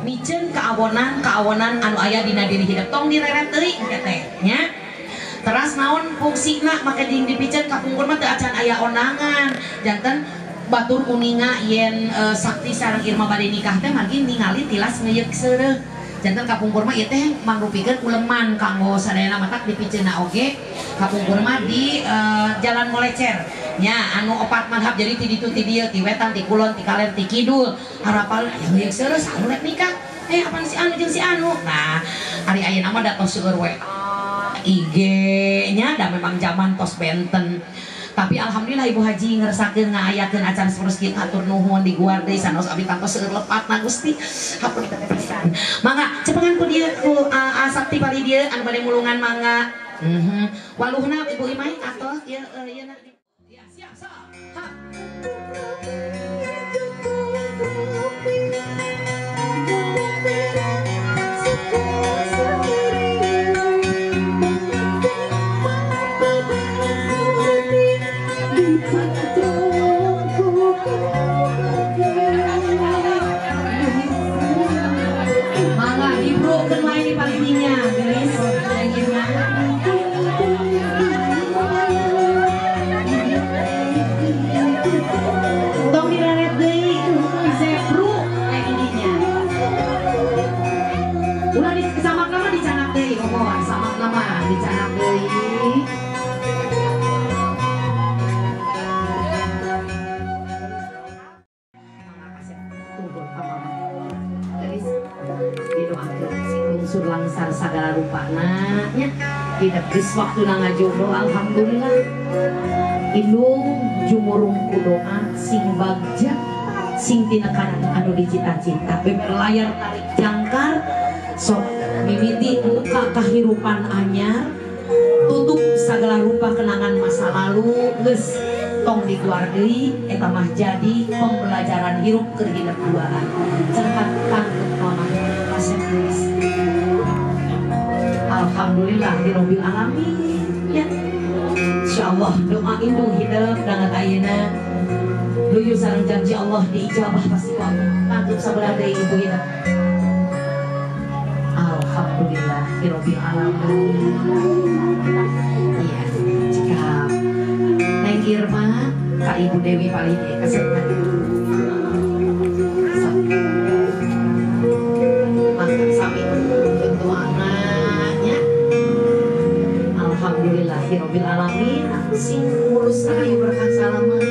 micen keawonan anu aya dina diri hidup tong direret teuing teh nya. Teras naon fungsina make ding dipicen kapungkur mah teu acan aya onangan janten batur kuninga yen sakti sareng Irma bade nikah teh mangkin ningali tilas ngeuyeuk seureuk janten kapungkur mah ieu teh mangrupikeun uleman kanggo sadayana matak dipiceunna oge kapungkur mah di Jalan Molecer nya anu opat madhab jadi ti ditu ti dieu ti wetan ti kulon ti kaler ti kidul harapal yang ngeuyeuk seureuk saanu rek nikah apaan si anu jeung si anu nah ari ayeuna mah da tos seueur we IG nya da memang zaman tos benten tapi alhamdulillah Ibu Haji ngerasakeun ngaayakeun acan sanes kieu atur nuhun di guar deui sanos abdi tangtos seueur lepatna Gusti hampura teh pisan mangga cepengan ku dieu ku Sakti bali dieu anu bade mulungan mangga waluhna Ibu Imai atos ieu ieu ya siap sok ha langsar sagala rupana nya tidak geus waktuna ngajodoh alhamdulillah indung jumurung kudoa sing bagja sing tinekanan anu dicita-cita beber layar tarik jangkar sok mimiti muka kahirupan anyar tutup sagala rupa kenangan masa lalu geus tong dikeluar deui eta mah jadi pembelajaran hirup keur hidup duaan cerkat kanggo mama pasien geus alhamdulillah di Rabbil Alamin ya insyaallah doa indung hidup dangan ayeuna nuju sareng janji Allah diijabah pasti ku Allah pantun sabelah deui ibu hidup alhamdulillah di Rabbil Alamin iya cekap Neng Irma Kak Ibu Dewi Palide kasetna makan sami bentuk anaknya alhamdulillahirabbil alamin sing ngurus rahayu berkah salaman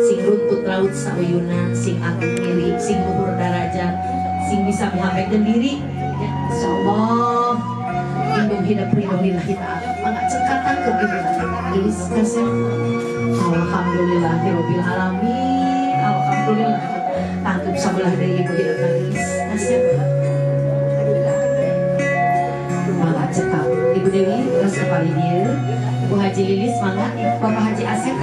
sing runtut raut sauyuna sing agung mirip sing luhur darajat sing bisa menghampaikan diri ya insyaallah indung hidup ridhonillahi ta'ala mangga cekatan ke gelis kasih alhamdulillahirabbil alamin alhamdulillah tangkep sabelah deui ibu hidup gelis kasih mangga cekap Ibu Dewi terus kepali dia Ibu Haji Lilis mangga Bapak Haji Asep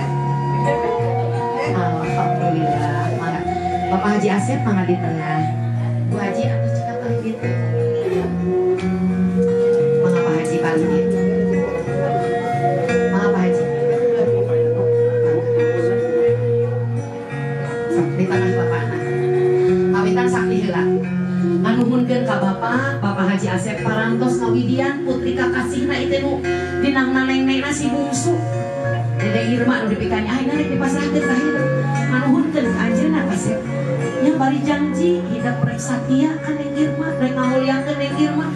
alhamdulillah mangga Bapak Haji Asep mangga di tengah Bu Haji atas cekap kali gitu mangga Pak Haji kali gitu mangga Pak Haji di tengah bapakna kawitan sakti heula nganuhunkeun ka Bapak Haji Asep parantos kawidian putri kakasihna itu nu dinangna neng-nengna si bungsu Dede Irma nu dipikanya ayeuna rek dipasrahkeun ka hirup nganuhunkeun ka anjeunna Asep nya bari janji hidup rek satia ka Neng Irma rek ngamuliakeun Neng Irma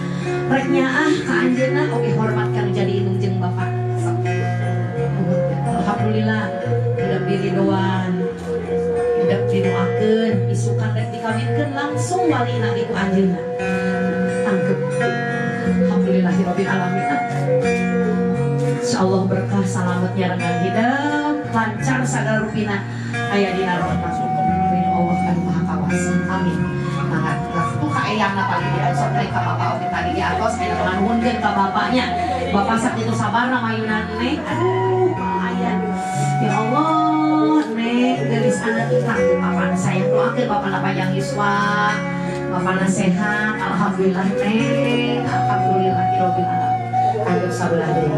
rek nyaah ka anjeunna oge hormat kanu jadi indung jeung bapak alhamdulillah hidup diridoan hidup didoakeun isukan rek dikawinkeun langsung walina itu anjeunna tangkep alhamdulillahirabbil alamin insyaallah berkah salamet nyarengan hidup lancar sagala rupina aya dina rahmat Allah anu maha kawasa amin mangga tu ka eyangna paling dia sok rek ka bapak oge tadi di atos aya nganuhunkeun ka bapaknya bapak sakti itu sabarna mayunan Neng aduh ayan ya Allah Neng gelis anak kita bapak sayang doakeun bapak panjang yuswa bapak sehat alhamdulillah Neng alhamdulillahirabbil alamin kanggo sabelah deui